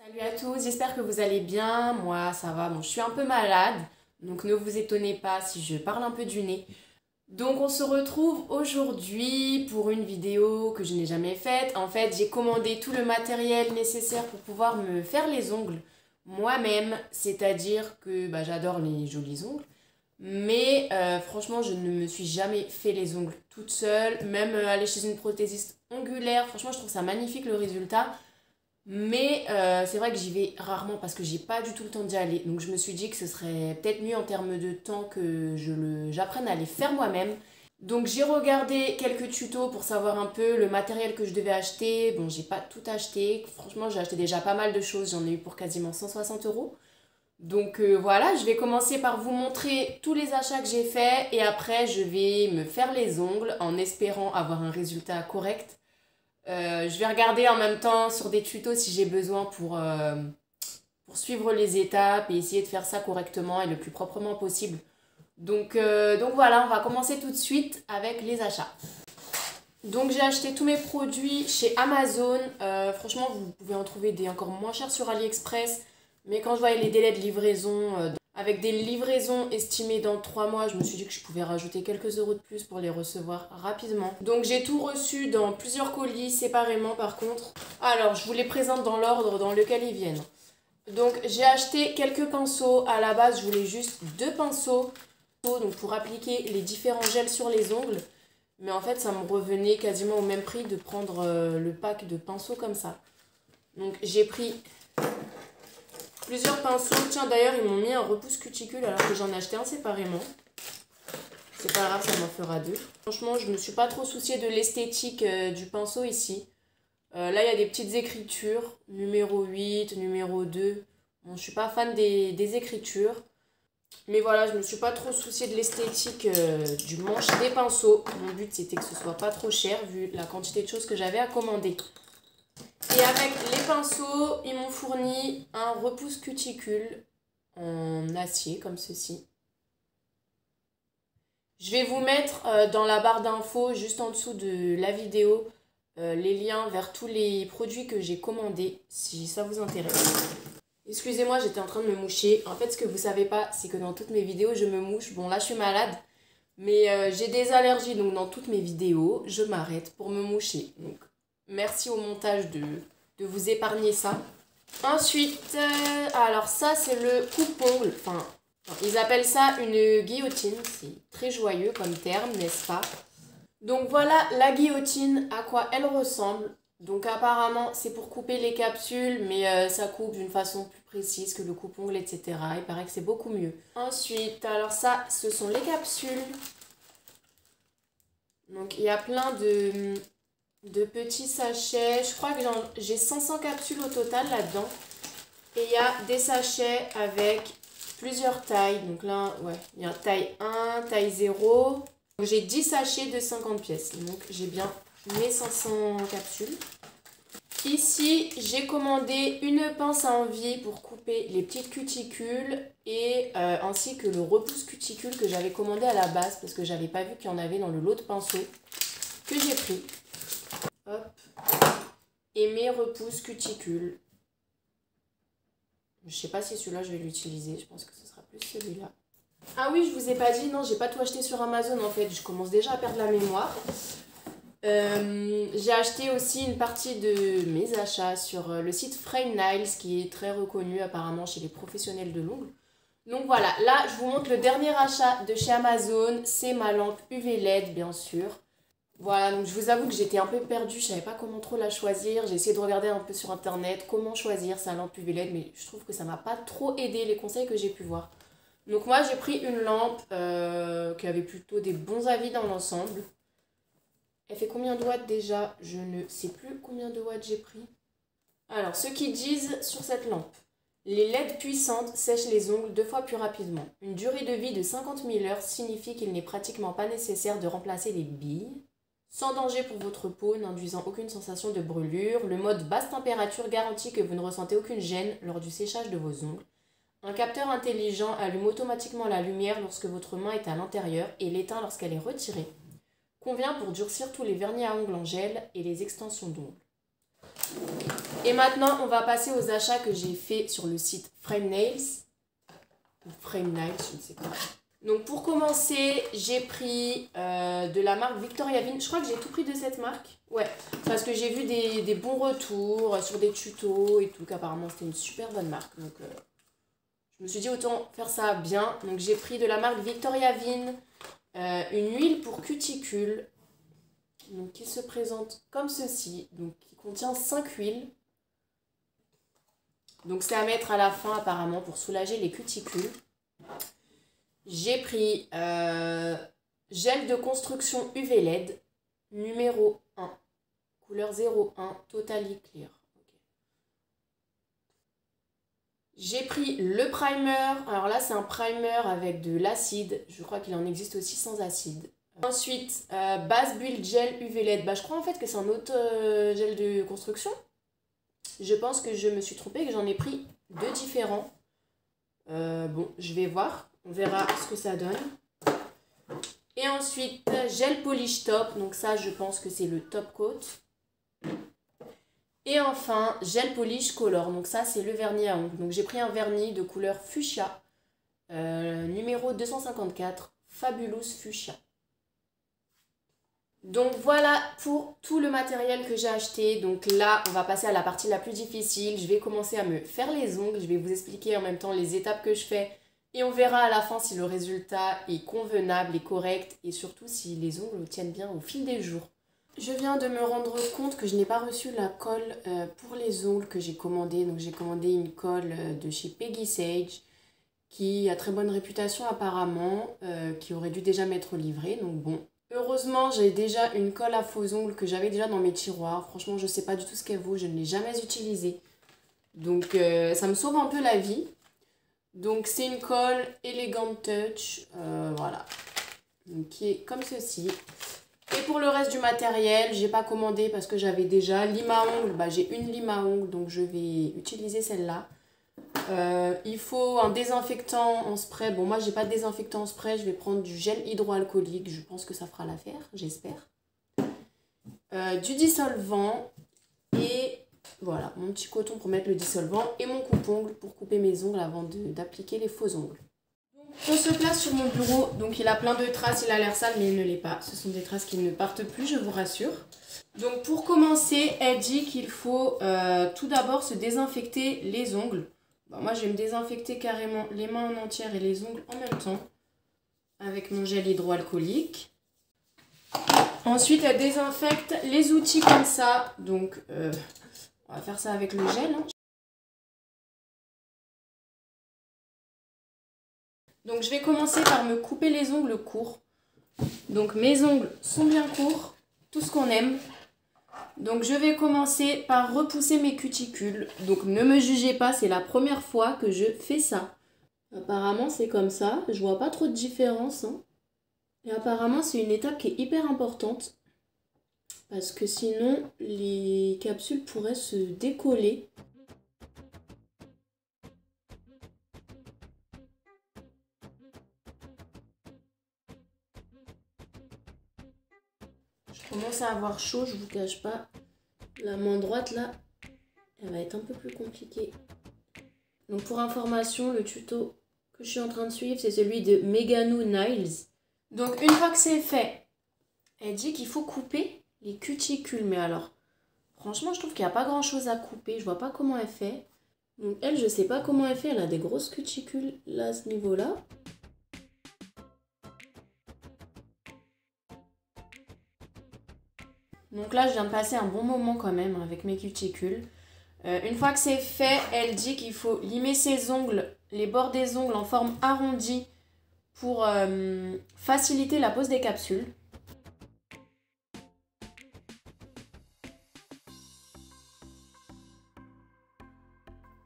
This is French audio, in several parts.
Salut à tous, j'espère que vous allez bien. Moi, ça va. Bon, je suis un peu malade, donc ne vous étonnez pas si je parle un peu du nez. Donc, on se retrouve aujourd'hui pour une vidéo que je n'ai jamais faite. En fait, j'ai commandé tout le matériel nécessaire pour pouvoir me faire les ongles moi-même, c'est-à-dire que j'adore les jolis ongles. Mais franchement, je ne me suis jamais fait les ongles toute seule. Même aller chez une prothésiste ongulaire, franchement, je trouve ça magnifique le résultat. Mais c'est vrai que j'y vais rarement parce que j'ai pas du tout le temps d'y aller. Donc je me suis dit que ce serait peut-être mieux en termes de temps que j'apprenne à les faire moi-même. Donc j'ai regardé quelques tutos pour savoir un peu le matériel que je devais acheter. Bon, j'ai pas tout acheté. Franchement, j'ai acheté déjà pas mal de choses. J'en ai eu pour quasiment 160 €. Donc voilà, je vais commencer par vous montrer tous les achats que j'ai faits et après je vais me faire les ongles en espérant avoir un résultat correct. Je vais regarder en même temps sur des tutos si j'ai besoin pour suivre les étapes et essayer de faire ça correctement et le plus proprement possible. Donc voilà, on va commencer tout de suite avec les achats. Donc j'ai acheté tous mes produits chez Amazon. Franchement, vous pouvez en trouver des encore moins chers sur AliExpress. Mais quand je voyais les délais de livraison, avec des livraisons estimées dans 3 mois, je me suis dit que je pouvais rajouter quelques euros de plus pour les recevoir rapidement. Donc j'ai tout reçu dans plusieurs colis séparément par contre. Alors je vous les présente dans l'ordre dans lequel ils viennent. Donc j'ai acheté quelques pinceaux. À la base, je voulais juste 2 pinceaux donc pour appliquer les différents gels sur les ongles. Mais en fait, ça me revenait quasiment au même prix de prendre le pack de pinceaux comme ça. Donc j'ai pris plusieurs pinceaux. Tiens, d'ailleurs, ils m'ont mis un repousse cuticule alors que j'en ai acheté un séparément. C'est pas grave, ça m'en fera 2. Franchement, je me suis pas trop souciée de l'esthétique du pinceau ici. Là, il y a des petites écritures. Numéro 8, numéro 2. Bon, je suis pas fan des écritures. Mais voilà, je me suis pas trop souciée de l'esthétique du manche des pinceaux. Mon but, c'était que ce soit pas trop cher vu la quantité de choses que j'avais à commander. Et avec les pinceaux, ils m'ont fourni un repousse cuticule en acier comme ceci. Je vais vous mettre dans la barre d'infos, juste en dessous de la vidéo, les liens vers tous les produits que j'ai commandés, si ça vous intéresse. Excusez-moi, j'étais en train de me moucher. En fait, ce que vous savez pas, c'est que dans toutes mes vidéos, je me mouche. Bon, là, je suis malade, mais j'ai des allergies, donc dans toutes mes vidéos, je m'arrête pour me moucher. Donc, merci au montage de vous épargner ça. Ensuite, alors ça c'est le coupe-ongle. Enfin, ils appellent ça une guillotine. C'est très joyeux comme terme, n'est-ce pas? Donc voilà la guillotine, à quoi elle ressemble. Donc apparemment c'est pour couper les capsules, mais ça coupe d'une façon plus précise que le coupe-ongle, etc. Il paraît que c'est beaucoup mieux. Ensuite, alors ça, ce sont les capsules. Donc il y a plein de petits sachets. Je crois que j'ai 500 capsules au total là-dedans. Et il y a des sachets avec plusieurs tailles. Donc là, ouais, il y a taille 1, taille 0. J'ai 10 sachets de 50 pièces. Donc j'ai bien mes 500 capsules. Ici, j'ai commandé une pince à envie pour couper les petites cuticules et ainsi que le repousse cuticule que j'avais commandé à la base parce que j'avais pas vu qu'il y en avait dans le lot de pinceaux que j'ai pris. Hop. Et mes repousses cuticules. Je sais pas si celui-là je vais l'utiliser. Je pense que ce sera plus celui-là. Ah oui, je vous ai pas dit, non, j'ai pas tout acheté sur Amazon en fait. Je commence déjà à perdre la mémoire. J'ai acheté aussi une partie de mes achats sur le site Frame Nails qui est très reconnu apparemment chez les professionnels de l'ongle. Donc voilà, là je vous montre le dernier achat de chez Amazon. C'est ma lampe UV LED bien sûr. Voilà, donc je vous avoue que j'étais un peu perdue, je savais pas comment trop la choisir. J'ai essayé de regarder un peu sur internet comment choisir sa lampe UV LED, mais je trouve que ça m'a pas trop aidé les conseils que j'ai pu voir. Donc moi j'ai pris une lampe qui avait plutôt des bons avis dans l'ensemble. Elle fait combien de watts déjà? Je ne sais plus combien de watts j'ai pris. Alors, ceux qui disent sur cette lampe. Les LED puissantes sèchent les ongles 2 fois plus rapidement. Une durée de vie de 50 000 heures signifie qu'il n'est pratiquement pas nécessaire de remplacer les billes. Sans danger pour votre peau, n'induisant aucune sensation de brûlure. Le mode basse température garantit que vous ne ressentez aucune gêne lors du séchage de vos ongles. Un capteur intelligent allume automatiquement la lumière lorsque votre main est à l'intérieur et l'éteint lorsqu'elle est retirée. Convient pour durcir tous les vernis à ongles en gel et les extensions d'ongles. Et maintenant, on va passer aux achats que j'ai fait sur le site Frame Nails. Ou Frame Nails, je ne sais pas. Donc pour commencer, j'ai pris de la marque Victoria Vin. Je crois que j'ai tout pris de cette marque. Ouais, parce que j'ai vu des bons retours sur des tutos et tout, qu'apparemment c'était une super bonne marque. Donc je me suis dit autant faire ça bien. Donc j'ai pris de la marque Victoria Vin une huile pour cuticule. Donc qui se présente comme ceci. Donc qui contient 5 huiles. Donc c'est à mettre à la fin apparemment pour soulager les cuticules. J'ai pris gel de construction UV LED numéro 1, couleur 01, Totally Clear. Okay. J'ai pris le primer, alors là c'est un primer avec de l'acide, je crois qu'il en existe aussi sans acide. Ensuite, base build gel UV LED, bah, je crois en fait que c'est un autre gel de construction. Je pense que je me suis trompée, que j'en ai pris 2 différents. Bon, je vais voir. On verra ce que ça donne. Et ensuite, gel polish top. Donc ça, je pense que c'est le top coat. Et enfin, gel polish color. Donc ça, c'est le vernis à ongles. Donc j'ai pris un vernis de couleur fuchsia. Numéro 254. Fabulous Fuchsia. Donc voilà pour tout le matériel que j'ai acheté. Donc là, on va passer à la partie la plus difficile. Je vais commencer à me faire les ongles. Je vais vous expliquer en même temps les étapes que je fais. Et on verra à la fin si le résultat est convenable et correct. Et surtout si les ongles tiennent bien au fil des jours. Je viens de me rendre compte que je n'ai pas reçu la colle pour les ongles que j'ai commandée. Donc j'ai commandé une colle de chez Peggy Sage qui a très bonne réputation apparemment, qui aurait dû déjà m'être livrée. Donc bon. Heureusement, j'ai déjà une colle à faux ongles que j'avais déjà dans mes tiroirs. Franchement, je ne sais pas du tout ce qu'elle vaut. Je ne l'ai jamais utilisée. Donc, ça me sauve un peu la vie. Donc, c'est une colle Elegant Touch. Voilà. Donc, qui est comme ceci. Et pour le reste du matériel, j'ai pas commandé parce que j'avais déjà lime à ongles. Bah, j'ai une lime à ongles, donc je vais utiliser celle-là. Il faut un désinfectant en spray. Bon, moi, j'ai pas de désinfectant en spray. Je vais prendre du gel hydroalcoolique. Je pense que ça fera l'affaire, j'espère. Du dissolvant. Et voilà, mon petit coton pour mettre le dissolvant. Et mon coupe-ongle pour couper mes ongles avant d'appliquer les faux ongles. On se place sur mon bureau. Donc, il a plein de traces. Il a l'air sale, mais il ne l'est pas. Ce sont des traces qui ne partent plus, je vous rassure. Donc, pour commencer, elle dit qu'il faut tout d'abord se désinfecter les ongles. Bon, moi, je vais me désinfecter carrément les mains en entière et les ongles en même temps avec mon gel hydroalcoolique. Ensuite, elle désinfecte les outils comme ça. Donc, on va faire ça avec le gel. Hein. Donc, je vais commencer par me couper les ongles courts. Donc, mes ongles sont bien courts, tout ce qu'on aime. Donc, je vais commencer par repousser mes cuticules. Donc, ne me jugez pas, c'est la première fois que je fais ça. Apparemment, c'est comme ça. Je vois pas trop de différence. Hein. Et apparemment, c'est une étape qui est hyper importante. Parce que sinon, les capsules pourraient se décoller. Je commence à avoir chaud, je vous cache pas. La main droite, là, elle va être un peu plus compliquée. Donc pour information, le tuto que je suis en train de suivre, c'est celui de Meganou Nails. Donc une fois que c'est fait, elle dit qu'il faut couper les cuticules. Mais alors, franchement, je trouve qu'il n'y a pas grand chose à couper. Je vois pas comment elle fait. Donc elle, je sais pas comment elle fait. Elle a des grosses cuticules là, à ce niveau-là. Donc là, je viens de passer un bon moment quand même avec mes cuticules. Une fois que c'est fait, elle dit qu'il faut limer ses ongles, les bords des ongles en forme arrondie pour faciliter la pose des capsules.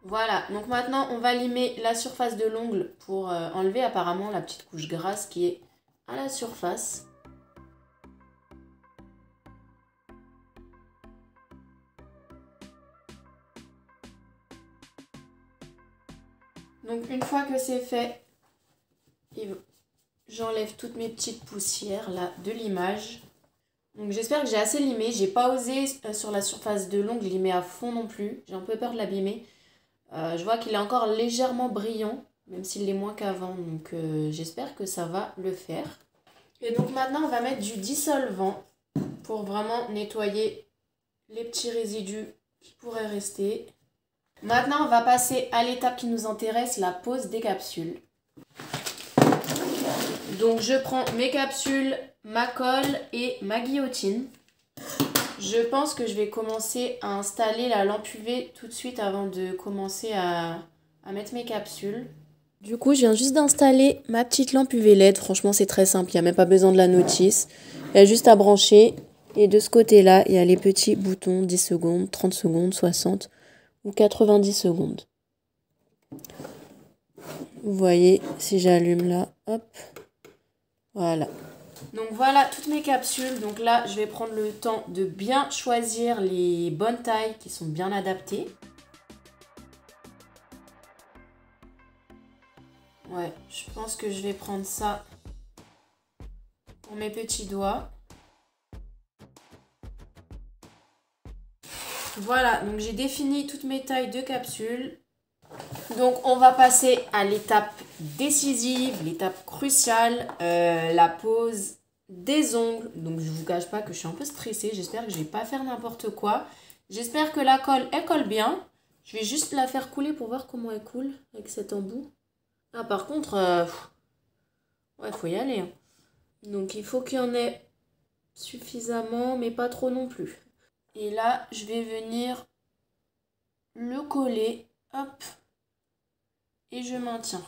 Voilà, donc maintenant on va limer la surface de l'ongle pour enlever apparemment la petite couche grasse qui est à la surface. Donc une fois que c'est fait, j'enlève toutes mes petites poussières là de l'image. Donc j'espère que j'ai assez limé. J'ai pas osé sur la surface de l'ongle limer à fond non plus. J'ai un peu peur de l'abîmer. Je vois qu'il est encore légèrement brillant, même s'il l'est moins qu'avant. Donc j'espère que ça va le faire. Et donc maintenant on va mettre du dissolvant pour vraiment nettoyer les petits résidus qui pourraient rester. Maintenant on va passer à l'étape qui nous intéresse, la pose des capsules. Donc je prends mes capsules, ma colle et ma guillotine. Je pense que je vais commencer à installer la lampe UV tout de suite avant de commencer à mettre mes capsules. Du coup, je viens juste d'installer ma petite lampe UV LED. Franchement, c'est très simple, il n'y a même pas besoin de la notice. Il y a juste à brancher. Et de ce côté-là, il y a les petits boutons 10 secondes, 30 secondes, 60 ou 90 secondes. Vous voyez, si j'allume là, hop, voilà. Donc voilà toutes mes capsules. Donc là, je vais prendre le temps de bien choisir les bonnes tailles qui sont bien adaptées. Ouais, je pense que je vais prendre ça pour mes petits doigts. Voilà, donc j'ai défini toutes mes tailles de capsules. Donc on va passer à l'étape décisive, l'étape cruciale, la pose des ongles. Donc je vous cache pas que je suis un peu stressée, j'espère que je vais pas faire n'importe quoi. J'espère que la colle, elle colle bien. Je vais juste la faire couler pour voir comment elle coule avec cet embout. Ah par contre, ouais, faut y aller, hein. Donc il faut qu'il y en ait suffisamment, mais pas trop non plus. Et là, je vais venir le coller, hop, et je maintiens.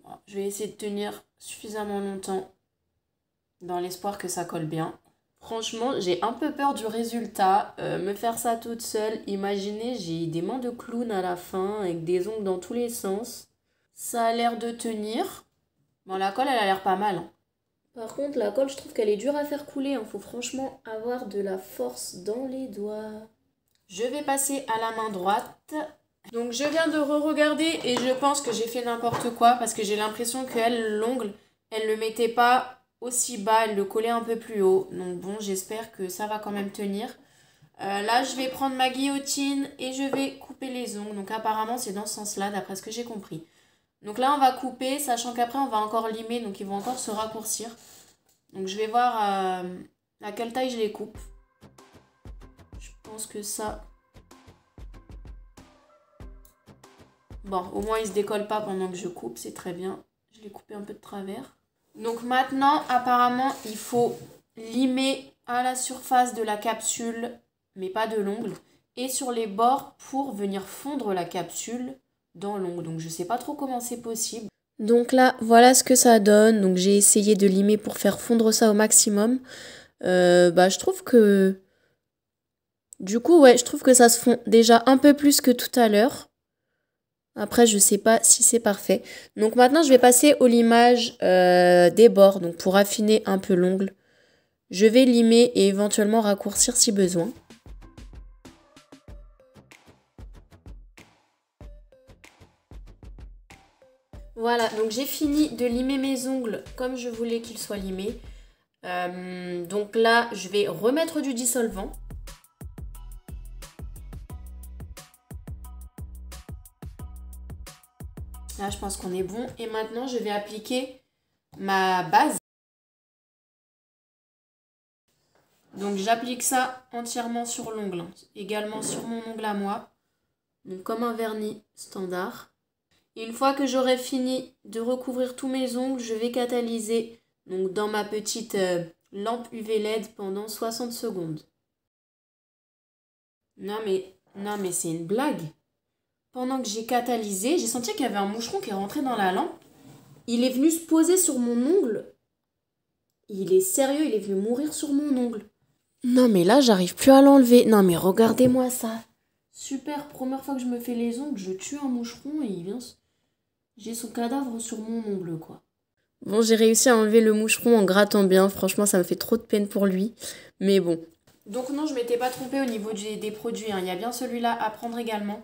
Bon, je vais essayer de tenir suffisamment longtemps dans l'espoir que ça colle bien. Franchement, j'ai un peu peur du résultat. Me faire ça toute seule, imaginez, j'ai des mains de clown à la fin avec des ongles dans tous les sens. Ça a l'air de tenir. Bon, la colle, elle a l'air pas mal, hein. Par contre, la colle, je trouve qu'elle est dure à faire couler, hein. Faut franchement avoir de la force dans les doigts. Je vais passer à la main droite. Donc je viens de re-regarder et je pense que j'ai fait n'importe quoi parce que j'ai l'impression qu'elle, l'ongle, elle le mettait pas aussi bas, elle le collait un peu plus haut. Donc bon, j'espère que ça va quand même tenir. Là, je vais prendre ma guillotine et je vais couper les ongles. Donc apparemment, c'est dans ce sens-là, d'après ce que j'ai compris. Donc là, on va couper, sachant qu'après, on va encore limer, donc ils vont encore se raccourcir. Donc je vais voir à quelle taille je les coupe. Je pense que ça... Bon, au moins, ils se décollent pas pendant que je coupe, c'est très bien. Je l'ai coupé un peu de travers. Donc maintenant, apparemment, il faut limer à la surface de la capsule, mais pas de l'ongle, et sur les bords pour venir fondre la capsule dans l'ongle. Donc je sais pas trop comment c'est possible. Donc là, voilà ce que ça donne. Donc j'ai essayé de limer pour faire fondre ça au maximum. Je trouve que... Du coup, ouais, je trouve que ça se fond déjà un peu plus que tout à l'heure. Après, je sais pas si c'est parfait. Donc maintenant, je vais passer au limage des bords. Donc pour affiner un peu l'ongle, je vais limer et éventuellement raccourcir si besoin. Voilà, donc j'ai fini de limer mes ongles comme je voulais qu'ils soient limés. Donc là, je vais remettre du dissolvant. Là, je pense qu'on est bon. Et maintenant, je vais appliquer ma base. Donc, j'applique ça entièrement sur l'ongle, également sur mon ongle à moi. Donc, comme un vernis standard. Et une fois que j'aurai fini de recouvrir tous mes ongles, je vais catalyser donc, dans ma petite lampe UV LED pendant 60 secondes. Non mais c'est une blague. Pendant que j'ai catalysé, j'ai senti qu'il y avait un moucheron qui est rentré dans la lampe. Il est venu se poser sur mon ongle. Il est sérieux, il est venu mourir sur mon ongle. Non mais là, j'arrive plus à l'enlever. Non mais regardez-moi ça. Super, première fois que je me fais les ongles, je tue un moucheron et il vient... J'ai son cadavre sur mon ongle, quoi. Bon, j'ai réussi à enlever le moucheron en grattant bien. Franchement, ça me fait trop de peine pour lui. Mais bon. Donc non, je m'étais pas trompée au niveau des produits, hein. Il y a bien celui-là à prendre également.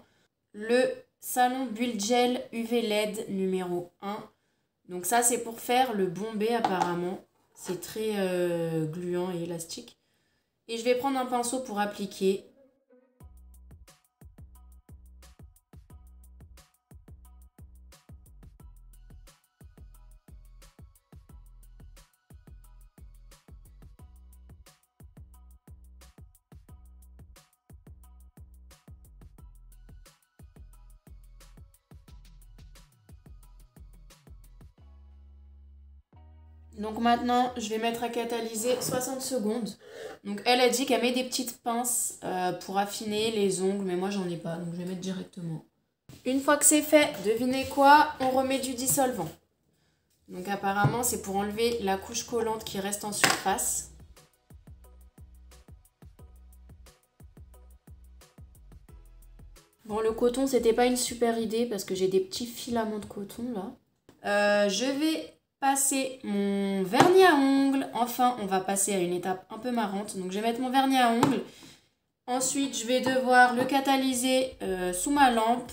Le Salon Build Gel UV LED numéro 1. Donc ça, c'est pour faire le bombé apparemment. C'est très gluant et élastique. Et je vais prendre un pinceau pour appliquer. Donc maintenant, je vais mettre à catalyser 60 secondes. Donc elle a dit qu'elle met des petites pinces pour affiner les ongles, mais moi j'en ai pas, donc je vais mettre directement. Une fois que c'est fait, devinez quoi? On remet du dissolvant. Donc apparemment c'est pour enlever la couche collante qui reste en surface. Bon, le coton c'était pas une super idée parce que j'ai des petits filaments de coton là. Je vais passer mon vernis à ongles. Enfin, on va passer à une étape un peu marrante. Donc, je vais mettre mon vernis à ongles. Ensuite, je vais devoir le catalyser sous ma lampe.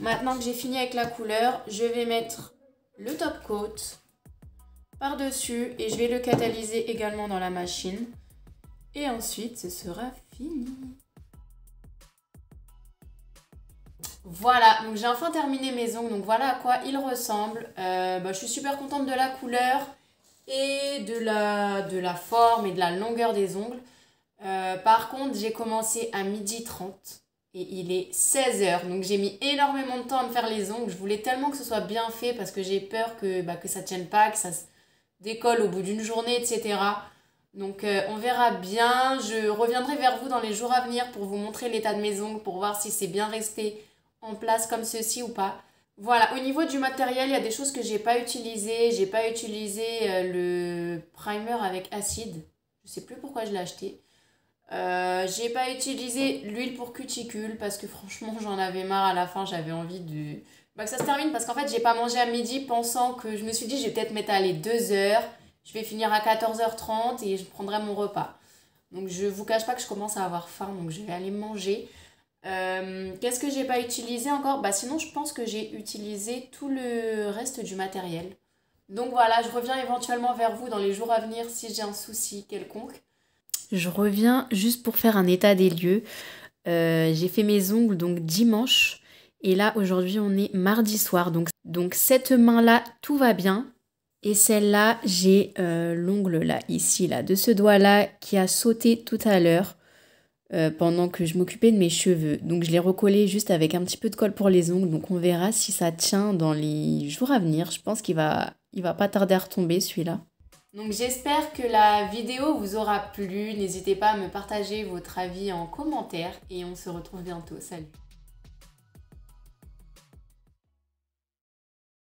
Maintenant que j'ai fini avec la couleur, je vais mettre le top coat par-dessus et je vais le catalyser également dans la machine. Et ensuite, ce sera fini. Voilà, donc j'ai enfin terminé mes ongles, donc voilà à quoi ils ressemblent. Je suis super contente de la couleur et de la forme et de la longueur des ongles. Par contre, j'ai commencé à 12h30 et il est 16h, donc j'ai mis énormément de temps à me faire les ongles. Je voulais tellement que ce soit bien fait parce que j'ai peur que ça tienne pas, que ça se décolle au bout d'une journée, etc. Donc on verra bien. Je reviendrai vers vous dans les jours à venir pour vous montrer l'état de mes ongles, pour voir si c'est bien resté en place comme ceci ou pas. Voilà, au niveau du matériel, il y a des choses que j'ai pas utilisées. J'ai pas utilisé le primer avec acide. Je sais plus pourquoi je l'ai acheté. J'ai pas utilisé l'huile pour cuticule parce que franchement j'en avais marre à la fin. J'avais envie que ça se termine parce qu'en fait j'ai pas mangé à midi pensant que je me suis dit je vais peut-être m'étaler 2 heures. Je vais finir à 14h30 et je prendrai mon repas. Donc je vous cache pas que je commence à avoir faim, donc je vais aller manger. Qu'est-ce que j'ai pas utilisé encore? Sinon je pense que j'ai utilisé tout le reste du matériel. Donc voilà, je reviens éventuellement vers vous dans les jours à venir si j'ai un souci quelconque. Je reviens juste pour faire un état des lieux. J'ai fait mes ongles donc dimanche. Et là aujourd'hui on est mardi soir. Donc cette main-là, tout va bien. Et celle-là, j'ai l'ongle là, ici, là, de ce doigt-là qui a sauté tout à l'heure pendant que je m'occupais de mes cheveux. Donc je l'ai recollé juste avec un petit peu de colle pour les ongles. Donc on verra si ça tient dans les jours à venir. Je pense qu'il va pas tarder à retomber celui-là. Donc j'espère que la vidéo vous aura plu. N'hésitez pas à me partager votre avis en commentaire et on se retrouve bientôt. Salut!